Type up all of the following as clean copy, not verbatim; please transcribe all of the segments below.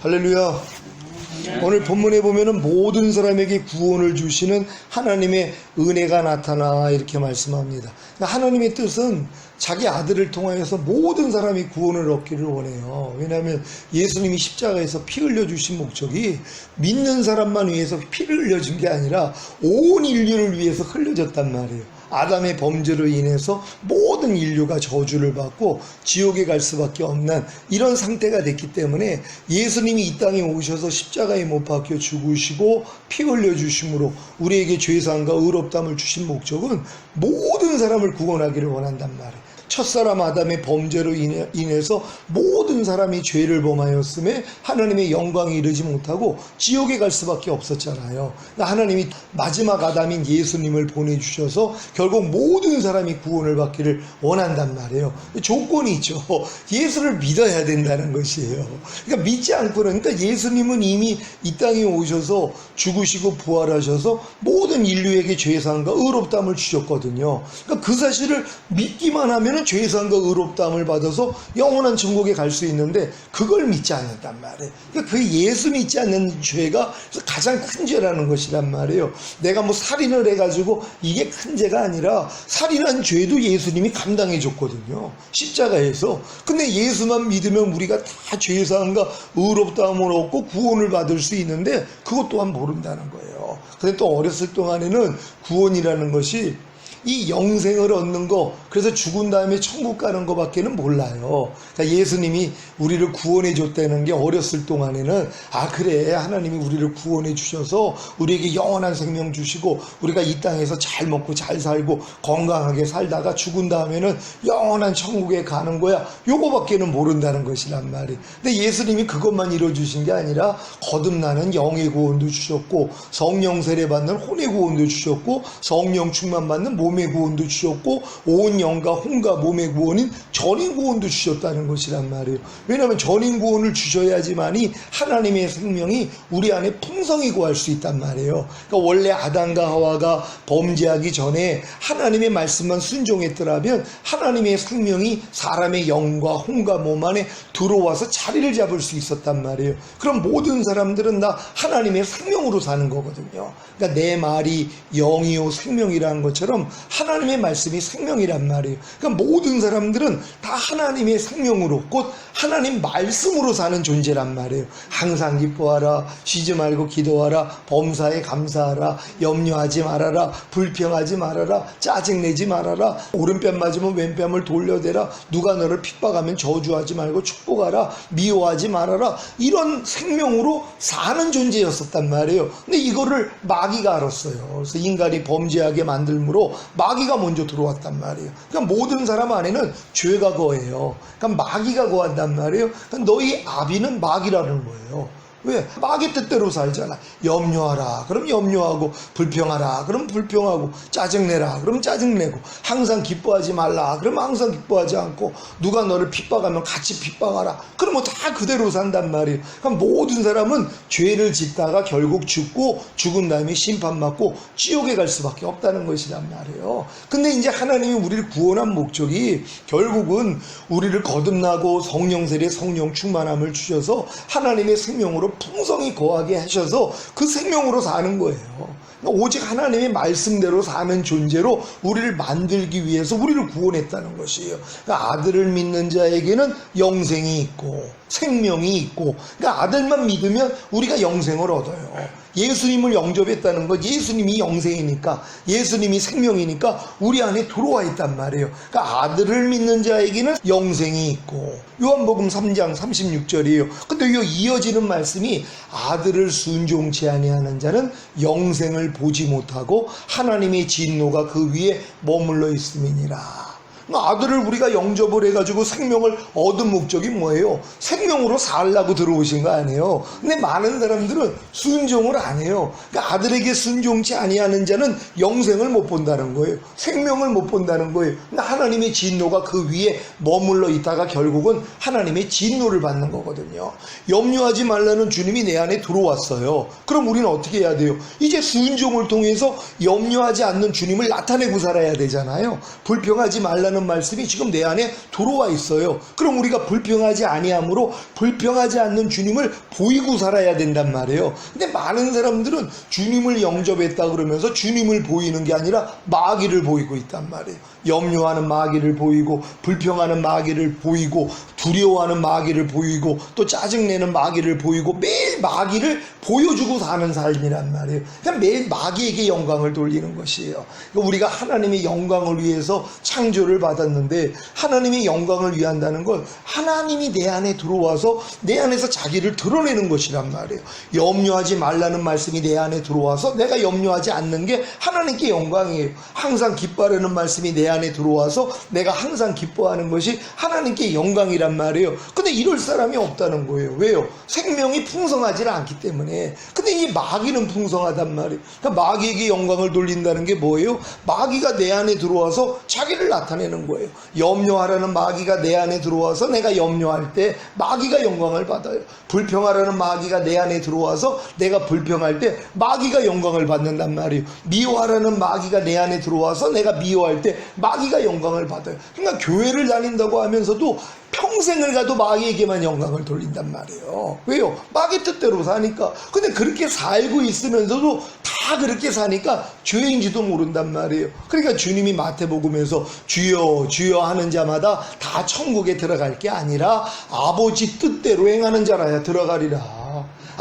할렐루야. 오늘 본문에 보면은 모든 사람에게 구원을 주시는 하나님의 은혜가 나타나 이렇게 말씀합니다. 하나님의 뜻은 자기 아들을 통하여서 모든 사람이 구원을 얻기를 원해요. 왜냐하면 예수님이 십자가에서 피 흘려주신 목적이 믿는 사람만 위해서 피를 흘려준 게 아니라 온 인류를 위해서 흘려졌단 말이에요. 아담의 범죄로 인해서 모든 인류가 저주를 받고 지옥에 갈 수밖에 없는 이런 상태가 됐기 때문에 예수님이 이 땅에 오셔서 십자가에 못 박혀 죽으시고 피 흘려주심으로 우리에게 죄사함과 의롭다함을 주신 목적은 모든 사람을 구원하기를 원한단 말이에요. 첫사람 아담의 범죄로 인해서 모든 사람이 죄를 범하였음에 하나님의 영광에 이르지 못하고 지옥에 갈 수밖에 없었잖아요. 하나님이 마지막 아담인 예수님을 보내주셔서 결국 모든 사람이 구원을 받기를 원한단 말이에요. 조건이 있죠. 예수를 믿어야 된다는 것이에요. 그러니까 믿지 않고는, 그러니까 예수님은 이미 이 땅에 오셔서 죽으시고 부활하셔서 모든 인류에게 죄사함과 의롭다함을 주셨거든요. 그러니까 그 사실을 믿기만 하면 죄사함과 의롭다함을 받아서 영원한 천국에 갈 수 있는데 그걸 믿지 않는단 말이에요. 그러니까 그 예수 믿지 않는 죄가 가장 큰 죄라는 것이란 말이에요. 내가 뭐 살인을 해가지고 이게 큰 죄가 아니라 살인한 죄도 예수님이 감당해 줬거든요. 십자가에서. 근데 예수만 믿으면 우리가 다 죄사함과 의롭다함을 얻고 구원을 받을 수 있는데 그것 또한 모른다는 거예요. 근데 또 어렸을 동안에는 구원이라는 것이 이 영생을 얻는 거, 그래서 죽은 다음에 천국 가는 거밖에는 몰라요. 그러니까 예수님이 우리를 구원해 줬다는 게 어렸을 동안에는 그래, 하나님이 우리를 구원해 주셔서 우리에게 영원한 생명 주시고 우리가 이 땅에서 잘 먹고 잘 살고 건강하게 살다가 죽은 다음에는 영원한 천국에 가는 거야, 요거밖에는 모른다는 것이란 말이에요. 근데 예수님이 그것만 이뤄주신 게 아니라 거듭나는 영의 구원도 주셨고 성령 세례 받는 혼의 구원도 주셨고 성령 충만 받는 몸의 구원도 주셨고 온 영과 혼과 몸의 구원인 전인 구원도 주셨다는 것이란 말이에요. 왜냐하면 전인 구원을 주셔야지만이 하나님의 생명이 우리 안에 풍성히 거할 수 있단 말이에요. 그러니까 원래 아담과 하와가 범죄하기 전에 하나님의 말씀만 순종했더라면 하나님의 생명이 사람의 영과 혼과 몸 안에 들어와서 자리를 잡을 수 있었단 말이에요. 그럼 모든 사람들은 다 하나님의 생명으로 사는 거거든요. 그러니까 내 말이 영이요 생명이라는 것처럼 하나님의 말씀이 생명이란 말이에요. 그러니까 모든 사람들은 다 하나님의 생명으로, 곧 하나님 말씀으로 사는 존재란 말이에요. 항상 기뻐하라, 쉬지 말고 기도하라, 범사에 감사하라, 염려하지 말아라, 불평하지 말아라, 짜증내지 말아라, 오른뺨 맞으면 왼뺨을 돌려대라, 누가 너를 핍박하면 저주하지 말고 축복하라, 미워하지 말아라, 이런 생명으로 사는 존재였었단 말이에요. 근데 이거를 마귀가 알았어요. 그래서 인간이 범죄하게 만들므로 마귀가 먼저 들어왔단 말이에요. 그러니까 모든 사람 안에는 죄가 거해요. 그러니까 마귀가 거한단 말이에요. 그러니까 너희 아비는 마귀라는 거예요. 왜? 마귀 뜻대로 살잖아. 염려하라, 그럼 염려하고, 불평하라, 그럼 불평하고, 짜증내라, 그럼 짜증내고, 항상 기뻐하지 말라, 그럼 항상 기뻐하지 않고, 누가 너를 핍박하면 같이 핍박하라, 그러면 다 그대로 산단 말이에요. 그럼 모든 사람은 죄를 짓다가 결국 죽고, 죽은 다음에 심판받고 지옥에 갈 수밖에 없다는 것이란 말이에요. 근데 이제 하나님이 우리를 구원한 목적이 결국은 우리를 거듭나고 성령 세례, 성령 충만함을 주셔서 하나님의 생명으로 풍성히 거하게 하셔서 그 생명으로 사는 거예요. 오직 하나님의 말씀대로 사는 존재로 우리를 만들기 위해서 우리를 구원했다는 것이에요. 그러니까 아들을 믿는 자에게는 영생이 있고 생명이 있고, 그러니까 아들만 믿으면 우리가 영생을 얻어요. 예수님을 영접했다는 것, 예수님이 영생이니까, 예수님이 생명이니까 우리 안에 들어와 있단 말이에요. 그러니까 아들을 믿는 자에게는 영생이 있고, 요한복음 3장 36절이에요. 근데 이 이어지는 말씀이 아들을 순종치 아니하는 자는 영생을 보지 못하고 하나님의 진노가 그 위에 머물러 있음이니라. 아들을 우리가 영접을 해가지고 생명을 얻은 목적이 뭐예요? 생명으로 살라고 들어오신 거 아니에요. 근데 많은 사람들은 순종을 안 해요. 그러니까 아들에게 순종치 아니하는 자는 영생을 못 본다는 거예요. 생명을 못 본다는 거예요. 그러니까 하나님의 진노가 그 위에 머물러 있다가 결국은 하나님의 진노를 받는 거거든요. 염려하지 말라는 주님이 내 안에 들어왔어요. 그럼 우리는 어떻게 해야 돼요? 이제 순종을 통해서 염려하지 않는 주님을 나타내고 살아야 되잖아요. 불평하지 말라는 말라는 말씀이 지금 내 안에 들어와 있어요. 그럼 우리가 불평하지 아니함으로 불평하지 않는 주님을 보이고 살아야 된단 말이에요. 근데 많은 사람들은 주님을 영접했다 그러면서 주님을 보이는 게 아니라 마귀를 보이고 있단 말이에요. 염려하는 마귀를 보이고, 불평하는 마귀를 보이고, 두려워하는 마귀를 보이고, 또 짜증내는 마귀를 보이고, 매일 마귀를 보여주고 사는 삶이란 말이에요. 그냥 매일 마귀에게 영광을 돌리는 것이에요. 그러니까 우리가 하나님의 영광을 위해서 창조를 받았는데, 하나님의 영광을 위한다는 건 하나님이 내 안에 들어와서 내 안에서 자기를 드러내는 것이란 말이에요. 염려하지 말라는 말씀이 내 안에 들어와서 내가 염려하지 않는 게 하나님께 영광이에요. 항상 기뻐하라는 말씀이 내 안에 들어와서 내가 항상 기뻐하는 것이 하나님께 영광이란 말이에요. 근데 이럴 사람이 없다는 거예요. 왜요? 생명이 풍성하지 않기 때문에. 근데 이 마귀는 풍성하단 말이에요. 그러니까 마귀에게 영광을 돌린다는 게 뭐예요? 마귀가 내 안에 들어와서 자기를 나타내는 거예요. 염려하라는 마귀가 내 안에 들어와서 내가 염려할 때 마귀가 영광을 받아요. 불평하라는 마귀가 내 안에 들어와서 내가 불평할 때 마귀가 영광을 받는단 말이에요. 미워하라는 마귀가 내 안에 들어와서 내가 미워할 때 마귀가 영광을 받아요. 그러니까 교회를 다닌다고 하면서도 평생을 가도 마귀에게만 영광을 돌린단 말이에요. 왜요? 마귀 뜻대로 사니까. 근데 그렇게 살고 있으면서도 다 그렇게 사니까 죄인지도 모른단 말이에요. 그러니까 주님이 마태복음에서 주여 주여 하는 자마다 다 천국에 들어갈 게 아니라 아버지 뜻대로 행하는 자라야 들어가리라.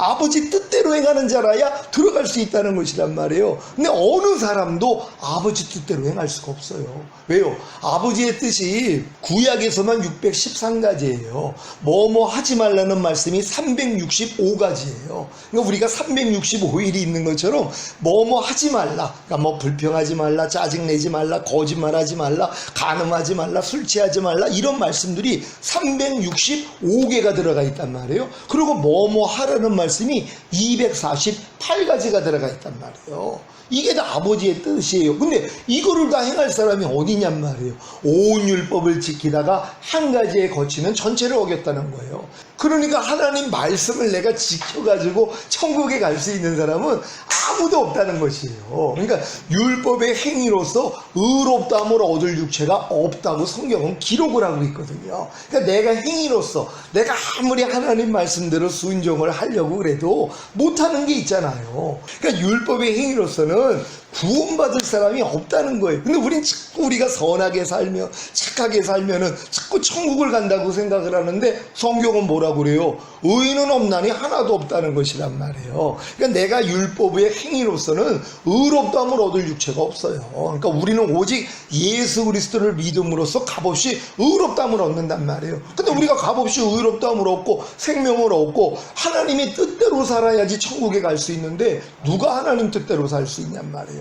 아버지 뜻대로 행하는 자라야 들어갈 수 있다는 것이란 말이에요. 근데 어느 사람도 아버지 뜻대로 행할 수가 없어요. 왜요? 아버지의 뜻이 구약에서만 613가지예요. 뭐뭐 하지 말라는 말씀이 365가지예요. 그러니까 우리가 365일이 있는 것처럼 뭐뭐 하지 말라. 그러니까 뭐 불평하지 말라, 짜증내지 말라, 거짓말하지 말라, 간음하지 말라, 술 취하지 말라, 이런 말씀들이 365개가 들어가 있단 말이에요. 그리고 뭐뭐 하라는 말씀이 248가지가 들어가 있단 말이에요. 이게 다 아버지의 뜻이에요. 근데 이거를 다 행할 사람이 어디냔 말이에요. 온 율법을 지키다가 한 가지에 거치면 전체를 어겼다는 거예요. 그러니까 하나님 말씀을 내가 지켜가지고 천국에 갈 수 있는 사람은 아무도 없다는 것이에요. 그러니까 율법의 행위로서 의롭다함을 얻을 육체가 없다고 성경은 기록을 하고 있거든요. 그러니까 내가 행위로서 내가 아무리 하나님 말씀대로 순종을 하려고 그래도 못하는 게 있잖아요. 그러니까 율법의 행위로서는 구원받을 사람이 없다는 거예요. 근데 우린 자꾸 우리가 선하게 살면, 착하게 살면은 자꾸 천국을 간다고 생각을 하는데 성경은 뭐라고 그래요? 의인은 없나니 하나도 없다는 것이란 말이에요. 그러니까 내가 율법의 행위로서는 의롭다함을 얻을 육체가 없어요. 그러니까 우리는 오직 예수 그리스도를 믿음으로써 값없이 의롭다함을 얻는단 말이에요. 근데 우리가 값없이 의롭다함을 얻고 생명을 얻고 하나님의 뜻대로 살아야지 천국에 갈 수 있는데 누가 하나님 뜻대로 살 수 있냔 말이에요.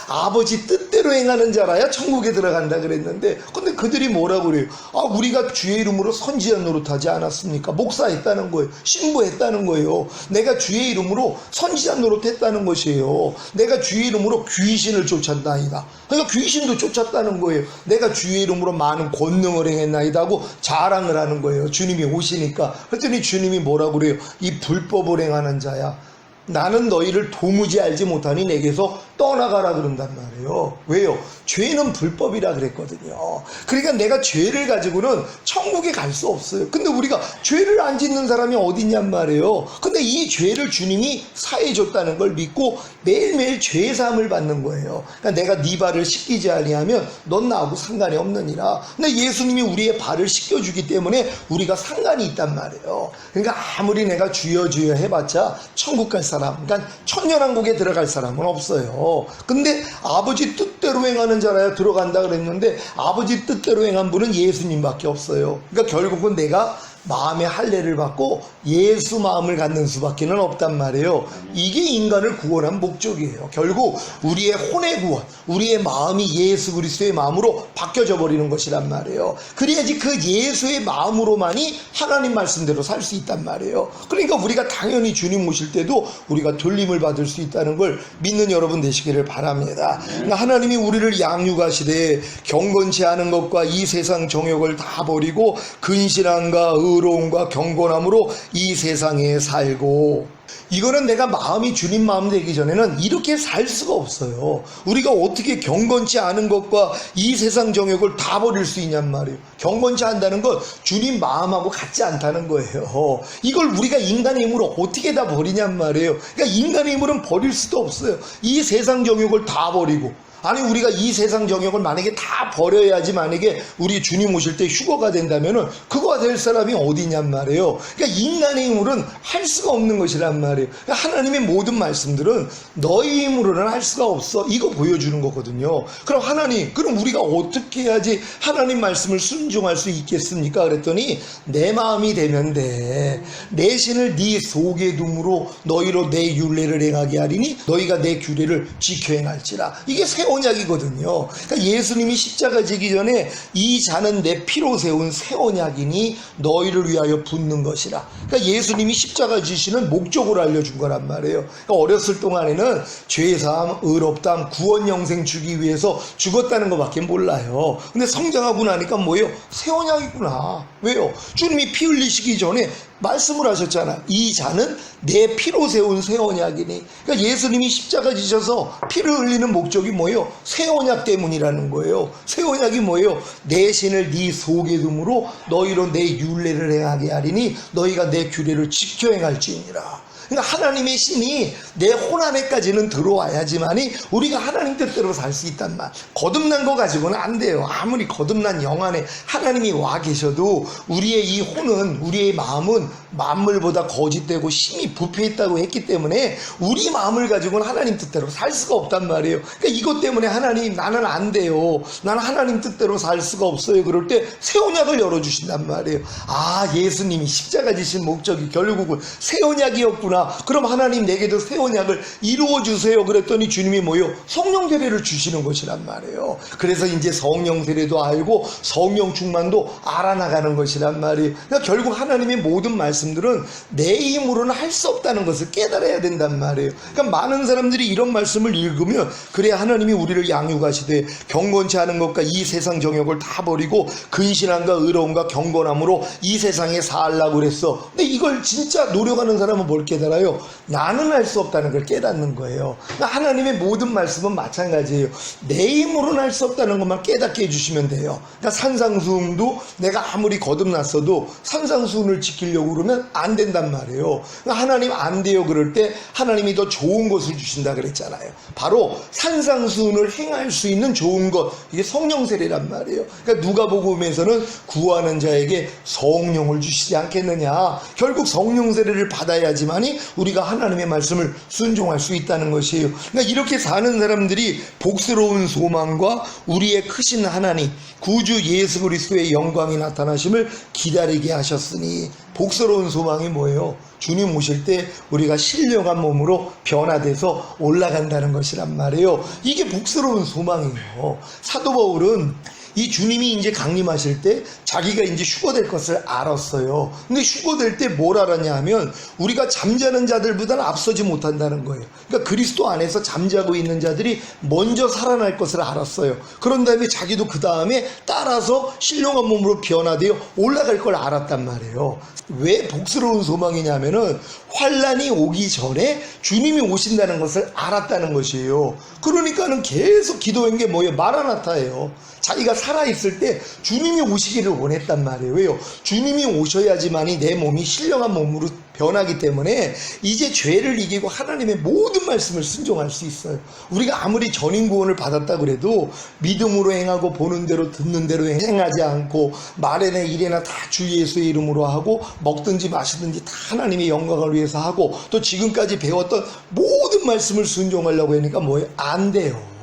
아버지 뜻대로 행하는 자라야 천국에 들어간다 그랬는데, 근데 그들이 뭐라고 그래요? 우리가 주의 이름으로 선지자 노릇하지 않았습니까? 목사했다는 거예요. 신부했다는 거예요. 내가 주의 이름으로 선지자 노릇했다는 것이에요. 내가 주의 이름으로 귀신을 쫓았나이다. 그러니까 귀신도 쫓았다는 거예요. 내가 주의 이름으로 많은 권능을 행했나이다 하고 자랑을 하는 거예요. 주님이 오시니까. 그랬더니 주님이 뭐라고 그래요? 이 불법을 행하는 자야, 나는 너희를 도무지 알지 못하니 내게서 떠나가라 그런단 말이에요. 왜요? 죄는 불법이라 그랬거든요. 그러니까 내가 죄를 가지고는 천국에 갈 수 없어요. 근데 우리가 죄를 안 짓는 사람이 어딨냔 말이에요. 근데 이 죄를 주님이 사해줬다는 걸 믿고 매일매일 죄사함을 받는 거예요. 그러니까 내가 네 발을 씻기지 아니하면 넌 나하고 상관이 없느니라. 근데 예수님이 우리의 발을 씻겨주기 때문에 우리가 상관이 있단 말이에요. 그러니까 아무리 내가 주여 주여 해봤자 천국 갈 사람, 그러니까 천년왕국에 들어갈 사람은 없어요. 근데 아버지 뜻대로 행하는 자라야 들어간다 그랬는데 아버지 뜻대로 행한 분은 예수님밖에 없어요. 그러니까 결국은 내가 마음의 할례를 받고 예수 마음을 갖는 수밖에는 없단 말이에요. 이게 인간을 구원한 목적이에요. 결국 우리의 혼의 구원, 우리의 마음이 예수 그리스도의 마음으로 바뀌어져 버리는 것이란 말이에요. 그래야지 그 예수의 마음으로만이 하나님 말씀대로 살 수 있단 말이에요. 그러니까 우리가 당연히 주님 오실 때도 우리가 돌림을 받을 수 있다는 걸 믿는 여러분 되시기를 바랍니다. 그러니까 하나님이 우리를 양육하시되 경건치 않은 것과 이 세상 정욕을 다 버리고 근신함과 의로움과 경건함으로 이 세상에 살고. 이거는 내가 마음이 주님 마음 되기 전에는 이렇게 살 수가 없어요. 우리가 어떻게 경건치 않은 것과 이 세상 정욕을 다 버릴 수 있냔 말이에요. 경건치 않다는 건 주님 마음하고 같지 않다는 거예요. 이걸 우리가 인간의 힘으로 어떻게 다 버리냔 말이에요. 그러니까 인간의 힘으로는 버릴 수도 없어요. 이 세상 정욕을 다 버리고, 아니 우리가 이 세상 정욕을 만약에 다 버려야지 만약에 우리 주님 오실 때 휴거가 된다면은 그거가 될 사람이 어디냔 말이에요. 그러니까 인간의 힘으로는 할 수가 없는 것이란 말이에요. 그러니까 하나님의 모든 말씀들은 너희 힘으로는 할 수가 없어, 이거 보여주는 거거든요. 그럼 하나님, 그럼 우리가 어떻게 해야지 하나님 말씀을 순종할 수 있겠습니까? 그랬더니 내 마음이 되면 돼. 내 신을 네 속에 둠으로 너희로 내 율례를 행하게 하리니 너희가 내 규례를 지켜 행할지라. 이게 새 언약이거든요. 그러니까 예수님이 십자가 지기 전에 이 잔은 내 피로 세운 새 언약이니 너희를 위하여 붓는 것이라. 그러니까 예수님이 십자가 지시는 목적을 알려준 거란 말이에요. 그러니까 어렸을 동안에는 죄사함, 의롭담, 구원 영생 주기 위해서 죽었다는 것밖에 몰라요. 근데 성장하고 나니까 뭐예요? 새 언약이구나. 왜요? 주님이 피 흘리시기 전에 말씀을 하셨잖아. 이 잔은 내 피로 세운 새 언약이니. 그러니까 예수님이 십자가 지셔서 피를 흘리는 목적이 뭐예요? 새 언약 때문이라는 거예요. 새 언약이 뭐예요? 내 신을 네 속에 둠으로 너희로 내 율례를 행하게 하리니 너희가 내 규례를 지켜 행할지니라. 그러니까 하나님의 신이 내 혼 안에까지는 들어와야지만이 우리가 하나님 뜻대로 살 수 있단 말. 거듭난 거 가지고는 안 돼요. 아무리 거듭난 영 안에 하나님이 와 계셔도 우리의 이 혼은, 우리의 마음은 만물보다 거짓되고 심히 부패했다고 했기 때문에 우리 마음을 가지고는 하나님 뜻대로 살 수가 없단 말이에요. 그러니까 이것 때문에 하나님, 나는 안 돼요, 나는 하나님 뜻대로 살 수가 없어요. 그럴 때 새 언약을 열어주신단 말이에요. 아, 예수님이 십자가 지신 목적이 결국은 새 언약이었구나. 그럼 하나님 내게도 새 언약을 이루어주세요. 그랬더니 주님이 뭐요? 성령 세례를 주시는 것이란 말이에요. 그래서 이제 성령 세례도 알고 성령 충만도 알아나가는 것이란 말이에요. 그러니까 결국 하나님의 모든 말씀들은 내 힘으로는 할 수 없다는 것을 깨달아야 된단 말이에요. 그러니까 많은 사람들이 이런 말씀을 읽으면 그래, 하나님이 우리를 양육하시되 경건치 않은 것과 이 세상 정욕을 다 버리고 근신함과 의로움과 경건함으로 이 세상에 살라고 그랬어. 근데 이걸 진짜 노력하는 사람은 뭘 깨달아요? 나는 할 수 없다는 걸 깨닫는 거예요. 그러니까 하나님의 모든 말씀은 마찬가지예요. 내 힘으로는 할 수 없다는 것만 깨닫게 해주시면 돼요. 그러니까 산상수훈도 내가 아무리 거듭났어도 산상수훈을 지키려고 그러면 안 된단 말이에요. 그러니까 하나님 안 돼요 그럴 때 하나님이 더 좋은 것을 주신다 그랬잖아요. 바로 산상수훈을 행할 수 있는 좋은 것, 이게 성령 세례란 말이에요. 그러니까 누가복음에서는 구하는 자에게 성령을 주시지 않겠느냐. 결국 성령 세례를 받아야지만이 우리가 하나님의 말씀을 순종할 수 있다는 것이에요. 그러니까 이렇게 사는 사람들이 복스러운 소망과 우리의 크신 하나님 구주 예수 그리스도의 영광이 나타나심을 기다리게 하셨으니, 복스러운 소망이 뭐예요? 주님 오실 때 우리가 신령한 몸으로 변화돼서 올라간다는 것이란 말이에요. 이게 복스러운 소망이에요. 사도 바울은 이 주님이 이제 강림하실 때 자기가 이제 휴거될 것을 알았어요. 근데 휴거될 때 뭘 알았냐 하면 우리가 잠자는 자들보다는 앞서지 못한다는 거예요. 그러니까 그리스도 안에서 잠자고 있는 자들이 먼저 살아날 것을 알았어요. 그런 다음에 자기도 그 다음에 따라서 신령한 몸으로 변화되어 올라갈 걸 알았단 말이에요. 왜 복스러운 소망이냐면은 환란이 오기 전에 주님이 오신다는 것을 알았다는 것이에요. 그러니까는 계속 기도한 게 뭐예요? 마라나타예요. 자기가 살아있을 때 주님이 오시기를 원했단 말이에요. 왜요? 주님이 오셔야지만이 내 몸이 신령한 몸으로 변하기 때문에 이제 죄를 이기고 하나님의 모든 말씀을 순종할 수 있어요. 우리가 아무리 전인구원을 받았다 그래도 믿음으로 행하고 보는 대로 듣는 대로 행하지 않고 말에나 일에나 다 주 예수의 이름으로 하고 먹든지 마시든지 다 하나님의 영광을 위해서 하고 또 지금까지 배웠던 모든 말씀을 순종하려고 하니까 뭐예요? 안 돼요.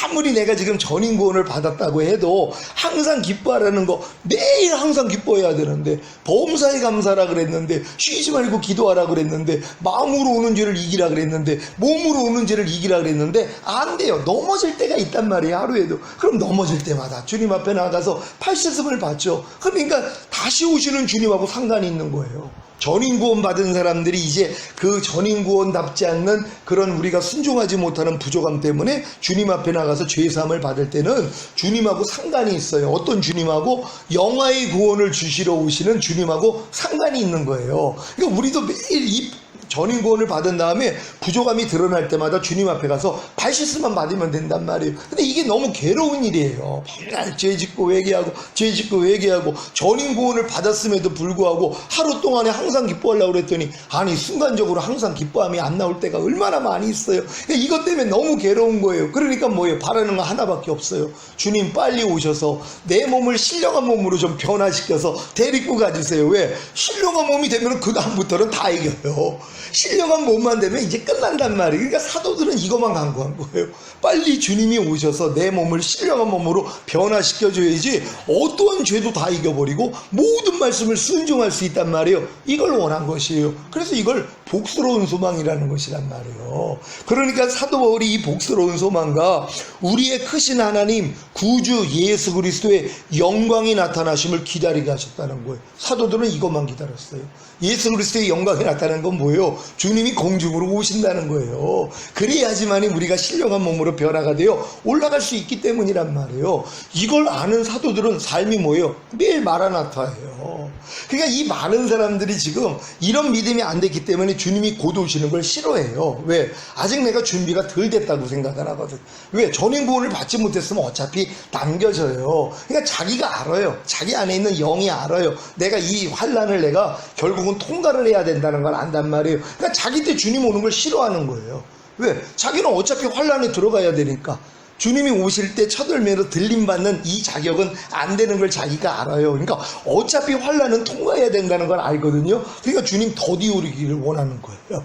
아무리 내가 지금 전인구원을 받았다고 해도 항상 기뻐하라는 거, 매일 항상 기뻐해야 되는데, 범사에 감사하라 그랬는데, 쉬지 말고 기도하라 그랬는데, 마음으로 오는 죄를 이기라 그랬는데, 몸으로 오는 죄를 이기라 그랬는데 안 돼요. 넘어질 때가 있단 말이에요. 하루에도. 그럼 넘어질 때마다 주님 앞에 나가서 팔씨름을 받죠. 그러니까 다시 오시는 주님하고 상관이 있는 거예요. 전인 구원 받은 사람들이 이제 그 전인 구원답지 않는 그런 우리가 순종하지 못하는 부족함 때문에 주님 앞에 나가서 죄사함을 받을 때는 주님하고 상관이 있어요. 어떤 주님하고 영화의 구원을 주시러 오시는 주님하고 상관이 있는 거예요. 그러니까 우리도 매일 이 전인 구원을 받은 다음에 부족함이 드러날 때마다 주님 앞에 가서 발시스만 받으면 된단 말이에요. 근데 이게 너무 괴로운 일이에요. 맨날 죄 짓고 회개하고 죄 짓고 회개하고 전인 구원을 받았음에도 불구하고 하루 동안에 항상 기뻐하려고 그랬더니 아니 순간적으로 항상 기뻐함이 안 나올 때가 얼마나 많이 있어요. 이것 때문에 너무 괴로운 거예요. 그러니까 뭐예요? 바라는 거 하나밖에 없어요. 주님 빨리 오셔서 내 몸을 신령한 몸으로 좀 변화시켜서 데리고 가주세요. 왜? 신령한 몸이 되면 그 다음부터는 다 이겨요. 신령한 몸만 되면 이제 끝난단 말이에요. 그러니까 사도들은 이것만 강구한 거예요. 빨리 주님이 오셔서 내 몸을 신령한 몸으로 변화시켜줘야지 어떠한 죄도 다 이겨버리고 모든 말씀을 순종할 수 있단 말이에요. 이걸 원한 것이에요. 그래서 이걸 복스러운 소망이라는 것이란 말이에요. 그러니까 사도 바울이 이 복스러운 소망과 우리의 크신 하나님 구주 예수 그리스도의 영광이 나타나심을 기다리게 하셨다는 거예요. 사도들은 이것만 기다렸어요. 예수 그리스도의 영광이 나타나는 건 뭐예요? 주님이 공중으로 오신다는 거예요. 그래야지만이 우리가 신령한 몸으로 변화가 되어 올라갈 수 있기 때문이란 말이에요. 이걸 아는 사도들은 삶이 뭐예요? 매일 마라나타예요. 그러니까 이 많은 사람들이 지금 이런 믿음이 안 됐기 때문에 주님이 곧 오시는 걸 싫어해요. 왜? 아직 내가 준비가 덜 됐다고 생각을 하거든. 왜? 전인 구원을 받지 못했으면 어차피 남겨져요. 그러니까 자기가 알아요. 자기 안에 있는 영이 알아요. 내가 이 환난을 내가 결국은 통과를 해야 된다는 걸 안단 말이에요. 그러니까 자기 때 주님 오는 걸 싫어하는 거예요. 왜? 자기는 어차피 환난에 들어가야 되니까. 주님이 오실 때 첫열매로 들림받는 이 자격은 안 되는 걸 자기가 알아요. 그러니까 어차피 환난은 통과해야 된다는 걸 알거든요. 그러니까 주님 더디오르기를 원하는 거예요.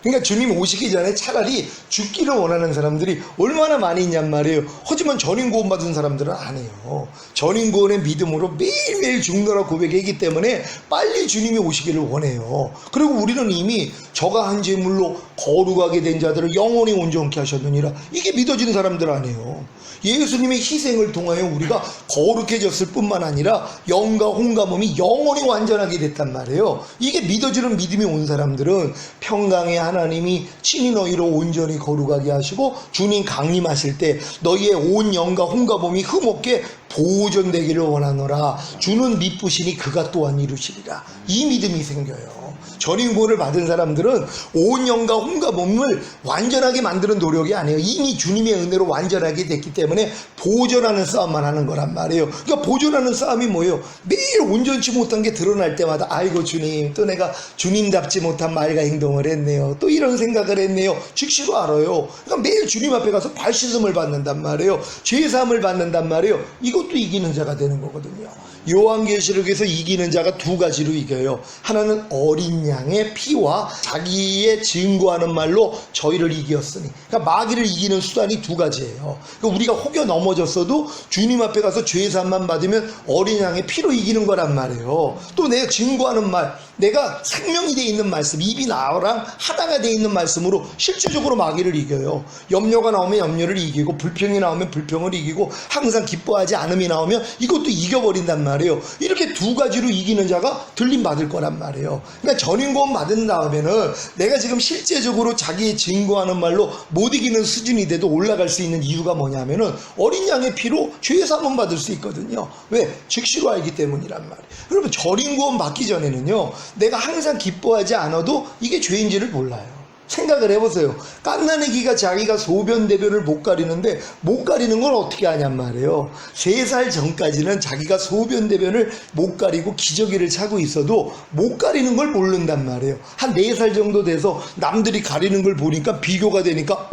그러니까 주님 오시기 전에 차라리 죽기를 원하는 사람들이 얼마나 많이 있냔 말이에요. 하지만 전인 구원 받은 사람들은 안 해요. 전인 구원의 믿음으로 매일매일 죽노라 고백했기 때문에 빨리 주님이 오시기를 원해요. 그리고 우리는 이미 저가 한 제물로 거룩하게 된 자들을 영원히 온전케 하셨느니라. 이게 믿어지는 사람들 아니에요. 예수님의 희생을 통하여 우리가 거룩해졌을 뿐만 아니라 영과 혼과 몸이 영원히 완전하게 됐단 말이에요. 이게 믿어지는 믿음이 온 사람들은 평강의 하나님이 친히 너희를 온전히 거룩하게 하시고 주님 강림하실 때 너희의 온 영과 혼과 몸이 흠없게 보존되기를 원하노라. 주는 미쁘시니 그가 또한 이루시리라. 이 믿음이 생겨요. 전인 구원을 받은 사람들은 온 영과 혼과 몸을 완전하게 만드는 노력이 아니에요. 이미 주님의 은혜로 완전하게 됐기 때문에 보존하는 싸움만 하는 거란 말이에요. 그러니까 보존하는 싸움이 뭐예요? 매일 온전치 못한 게 드러날 때마다 아이고 주님, 또 내가 주님답지 못한 말과 행동을 했네요. 또 이런 생각을 했네요. 즉시로 알아요. 그러니까 매일 주님 앞에 가서 발씻음을 받는단 말이에요. 죄사함을 받는단 말이에요. 이것도 이기는 자가 되는 거거든요. 요한계시록에서 이기는 자가 두 가지로 이겨요. 하나는 어린 양의 피와 자기의 증거하는 말로 저희를 이겼으니. 그러니까 마귀를 이기는 수단이 두 가지예요. 그러니까 우리가 혹여 넘어졌어도 주님 앞에 가서 죄사함만 받으면 어린 양의 피로 이기는 거란 말이에요. 또 내가 증거하는 말, 내가 생명이 돼 있는 말씀, 입이 나랑 하나가 돼 있는 말씀으로 실질적으로 마귀를 이겨요. 염려가 나오면 염려를 이기고, 불평이 나오면 불평을 이기고, 항상 기뻐하지 않음이 나오면 이것도 이겨버린단 말이에요. 이렇게 두 가지로 이기는 자가 들림 받을 거란 말이에요. 그러니까 전인 구원 받은 다음에는 내가 지금 실제적으로 자기의 증거하는 말로 못 이기는 수준이 돼도 올라갈 수 있는 이유가 뭐냐면은 어린 양의 피로 죄 사함 받을 수 있거든요. 왜? 즉시로 알기 때문이란 말이에요. 여러분, 전인 구원 받기 전에는요, 내가 항상 기뻐하지 않아도 이게 죄인지를 몰라요. 생각을 해보세요. 갓난아기가 자기가 소변 대변을 못 가리는데 못 가리는 걸 어떻게 하냔 말이에요. 3살 전까지는 자기가 소변 대변을 못 가리고 기저귀를 차고 있어도 못 가리는 걸 모른단 말이에요. 한 4살 정도 돼서 남들이 가리는 걸 보니까 비교가 되니까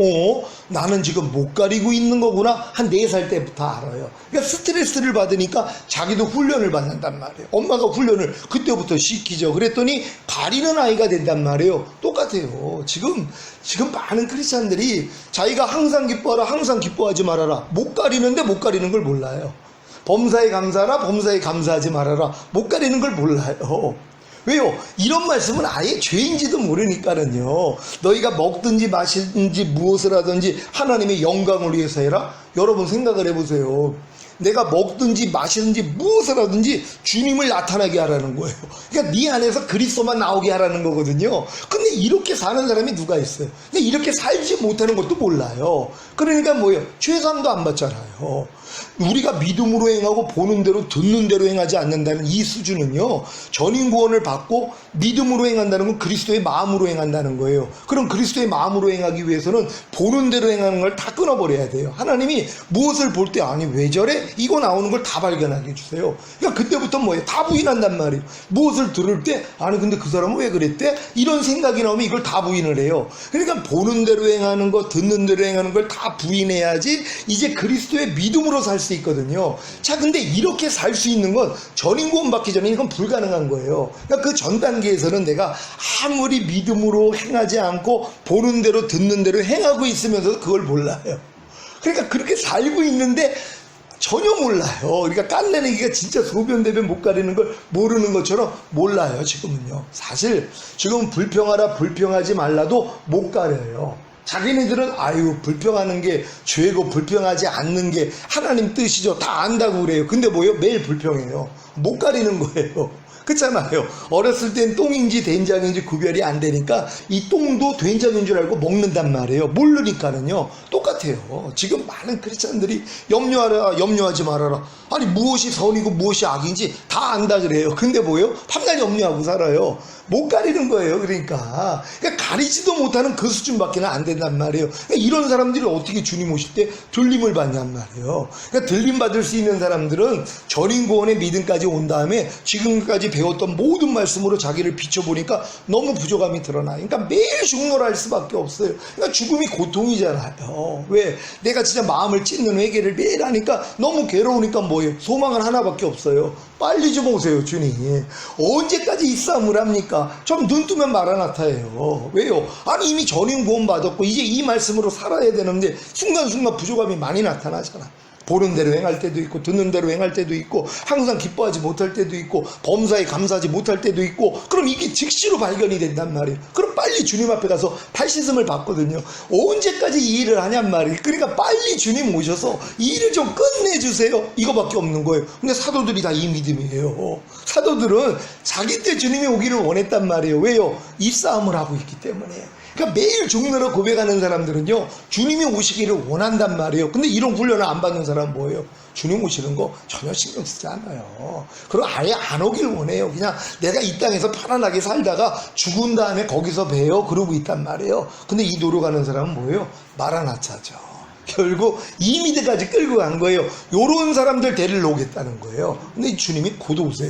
나는 지금 못 가리고 있는 거구나. 한 4살 때부터 알아요. 그러니까 스트레스를 받으니까 자기도 훈련을 받는단 말이에요. 엄마가 훈련을 그때부터 시키죠. 그랬더니 가리는 아이가 된단 말이에요. 똑같아요. 지금 많은 크리스찬들이 자기가 항상 기뻐하라, 항상 기뻐하지 말아라. 못 가리는데 못 가리는 걸 몰라요. 범사에 감사하라, 범사에 감사하지 말아라. 못 가리는 걸 몰라요. 왜요? 이런 말씀은 아예 죄인지도 모르니까는요. 너희가 먹든지 마시든지 무엇을 하든지 하나님의 영광을 위해서 해라. 여러분 생각을 해보세요. 내가 먹든지 마시든지 무엇을 하든지 주님을 나타나게 하라는 거예요. 그러니까 네 안에서 그리스도만 나오게 하라는 거거든요. 근데 이렇게 사는 사람이 누가 있어요? 근데 이렇게 살지 못하는 것도 몰라요. 그러니까 뭐예요? 죄사함도 안 받잖아요. 우리가 믿음으로 행하고 보는 대로 듣는 대로 행하지 않는다는 이 수준은요, 전인 구원을 받고 믿음으로 행한다는 건 그리스도의 마음으로 행한다는 거예요. 그럼 그리스도의 마음으로 행하기 위해서는 보는 대로 행하는 걸 다 끊어버려야 돼요. 하나님이 무엇을 볼 때 아니 왜 저래? 이거 나오는 걸 다 발견하게 해주세요. 그러니까 그때부터 뭐예요? 다 부인한단 말이에요. 무엇을 들을 때 아니 근데 그 사람은 왜 그랬대? 이런 생각이 나오면 이걸 다 부인을 해요. 그러니까 보는 대로 행하는 거, 듣는 대로 행하는 걸 다 부인해야지 이제 그리스도의 믿음으로 살 수 있거든요. 자, 근데 이렇게 살 수 있는 건 전인 구원 받기 전에 이건 불가능한 거예요. 그러니까 그 전 단계에서는 내가 아무리 믿음으로 행하지 않고 보는 대로 듣는 대로 행하고 있으면서도 그걸 몰라요. 그러니까 그렇게 살고 있는데 전혀 몰라요. 그러니까 깐내내기가 진짜 소변대변 못 가리는 걸 모르는 것처럼 몰라요. 지금은요. 사실 지금은 불평하라 불평하지 말라도 못 가려요. 자기네들은 아유 불평하는 게 죄고 불평하지 않는 게 하나님 뜻이죠. 다 안다고 그래요. 근데 뭐예요? 매일 불평해요. 못 가리는 거예요. 그렇잖아요. 어렸을 땐 똥인지 된장인지 구별이 안 되니까 이 똥도 된장인 줄 알고 먹는단 말이에요. 모르니까는요. 똑같아요. 지금 많은 크리스찬들이 염려하라 염려하지 말아라. 아니 무엇이 선이고 무엇이 악인지 다 안다 그래요. 근데 뭐예요? 밤낮 염려하고 살아요. 못 가리는 거예요. 그러니까 가리지도 못하는 그 수준밖에는 안 된단 말이에요. 그러니까 이런 사람들이 어떻게 주님 오실 때 들림을 받냔 말이에요. 그러니까 들림 받을 수 있는 사람들은 전인 구원의 믿음까지 온 다음에 지금까지 배웠던 모든 말씀으로 자기를 비춰보니까 너무 부족함이 드러나요. 그러니까 매일 죽노랄 수밖에 없어요. 그러니까 죽음이 고통이잖아요. 왜? 내가 진짜 마음을 찢는 회개를 매일 하니까 너무 괴로우니까 뭐예요? 소망은 하나밖에 없어요. 빨리 좀 오세요, 주님. 언제까지 이 싸움을 합니까? 좀 눈 뜨면 마라나타예요. 왜요? 아니 이미 전인 구원 받았고 이제 이 말씀으로 살아야 되는데 순간순간 부족함이 많이 나타나잖아. 보는 대로 행할 때도 있고 듣는 대로 행할 때도 있고 항상 기뻐하지 못할 때도 있고 범사에 감사하지 못할 때도 있고 그럼 이게 즉시로 발견이 된단 말이에요. 그럼 빨리 주님 앞에 가서 발씻음을 받거든요. 언제까지 이 일을 하냔 말이에요. 그러니까 빨리 주님 오셔서 이 일을 좀 끝내주세요. 이거밖에 없는 거예요. 근데 사도들이 다 이 믿음이에요. 사도들은 자기 때 주님이 오기를 원했단 말이에요. 왜요? 입싸움을 하고 있기 때문에. 그러니까 매일 죽느라 고백하는 사람들은요 주님이 오시기를 원한단 말이에요. 근데 이런 훈련을 안 받는 사람은 뭐예요? 주님 오시는 거 전혀 신경 쓰지 않아요. 그리고 아예 안 오길 원해요. 그냥 내가 이 땅에서 편안하게 살다가 죽은 다음에 거기서 봬요 그러고 있단 말이에요. 근데 이 노력하는 사람은 뭐예요? 마라나타죠. 결국 이 미드까지 끌고 간 거예요. 요런 사람들 데리러 오겠다는 거예요. 근데 주님이 곧 오세요.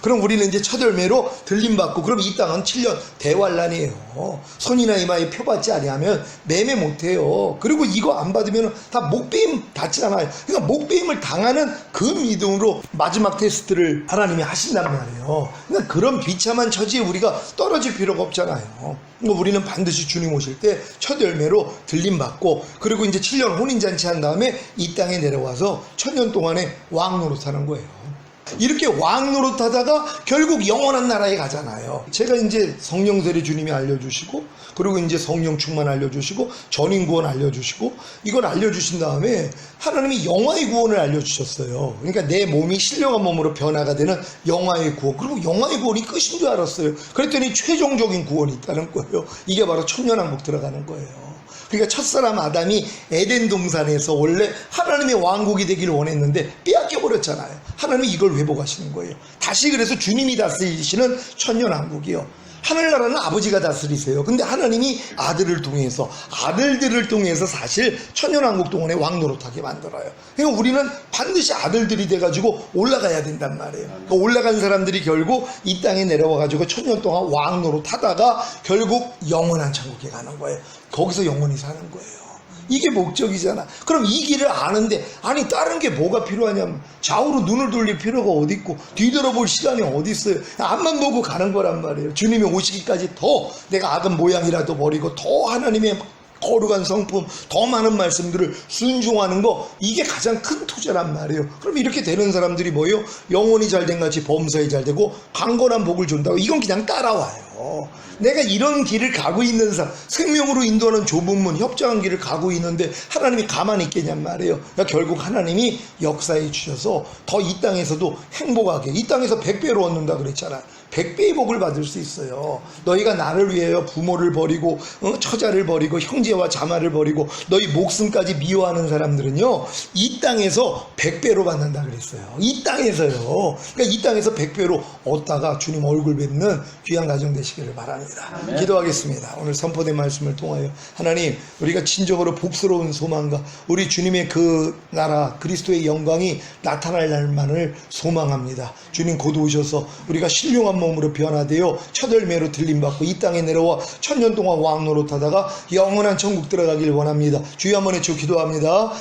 그럼 우리는 이제 첫 열매로 들림받고 그럼 이 땅은 7년 대환란이에요. 손이나 이마에 표받지 아니하면 매매 못해요. 그리고 이거 안 받으면 다 목배임 받잖아요. 그러니까 목배임을 당하는 그 믿음으로 마지막 테스트를 하나님이 하신단 말이에요. 그러니까 그런 비참한 처지에 우리가 떨어질 필요가 없잖아요. 우리는 반드시 주님 오실 때 첫 열매로 들림받고 그리고 이제 7년 혼인잔치 한 다음에 이 땅에 내려와서 1000년 동안에 왕 노릇하는 거예요. 이렇게 왕 노릇하다가 결국 영원한 나라에 가잖아요. 제가 이제 성령 세례 주님이 알려주시고 그리고 이제 성령 충만 알려주시고 전인 구원 알려주시고 이걸 알려주신 다음에 하나님이 영화의 구원을 알려주셨어요. 그러니까 내 몸이 신령한 몸으로 변화가 되는 영화의 구원. 그리고 영화의 구원이 끝인 줄 알았어요. 그랬더니 최종적인 구원이 있다는 거예요. 이게 바로 천년왕국 들어가는 거예요. 그러니까 첫사람 아담이 에덴 동산에서 원래 하나님의 왕국이 되기를 원했는데 빼앗겨 버렸잖아요. 하나님이 이걸 회복하시는 거예요. 다시 그래서 주님이 다스리시는 천년왕국이요. 하늘나라는 아버지가 다스리세요. 근데 하나님이 아들을 통해서 아들들을 통해서 사실 천년왕국 동안에 왕노릇하게 만들어요. 그러니까 우리는 반드시 아들들이 돼가지고 올라가야 된단 말이에요. 그러니까 올라간 사람들이 결국 이 땅에 내려와가지고 천년 동안 왕노릇하다가 결국 영원한 천국에 가는 거예요. 거기서 영원히 사는 거예요. 이게 목적이잖아. 그럼 이 길을 아는데 아니 다른 게 뭐가 필요하냐면 좌우로 눈을 돌릴 필요가 어디 있고 뒤돌아볼 시간이 어디 있어요. 앞만 보고 가는 거란 말이에요. 주님이 오시기까지 더 내가 악은 모양이라도 버리고 더 하나님의 거룩한 성품, 더 많은 말씀들을 순종하는 거, 이게 가장 큰 투자란 말이에요. 그럼 이렇게 되는 사람들이 뭐예요? 영혼이 잘된 같이 범사에 잘되고 강건한 복을 준다고. 이건 그냥 따라와요. 내가 이런 길을 가고 있는 사람, 생명으로 인도하는 좁은 문, 협정한 길을 가고 있는데 하나님이 가만히 있겠냔 말이에요. 그러니까 결국 하나님이 역사해 주셔서 더 이 땅에서도 행복하게, 이 땅에서 100배로 얻는다 그랬잖아. 100배의 복을 받을 수 있어요. 너희가 나를 위하여 부모를 버리고 처자를 버리고 형제와 자마를 버리고 너희 목숨까지 미워하는 사람들은요, 이 땅에서 100배로 받는다 그랬어요. 이 땅에서요. 그러니까 이 땅에서 100배로 얻다가 주님 얼굴 뵙는 귀한 가정 되시기를 바랍니다. 아멘. 기도하겠습니다. 오늘 선포된 말씀을 통하여 하나님, 우리가 진정으로 복스러운 소망과 우리 주님의 그 나라 그리스도의 영광이 나타날 날만을 소망합니다. 주님 곧 오셔서 우리가 신령한 몸으로 변화되어 첫 열매로 들림받고 이 땅에 내려와 천년 동안 왕노릇하다가 영원한 천국 들어가길 원합니다. 주여 한번 외쳐 기도합니다.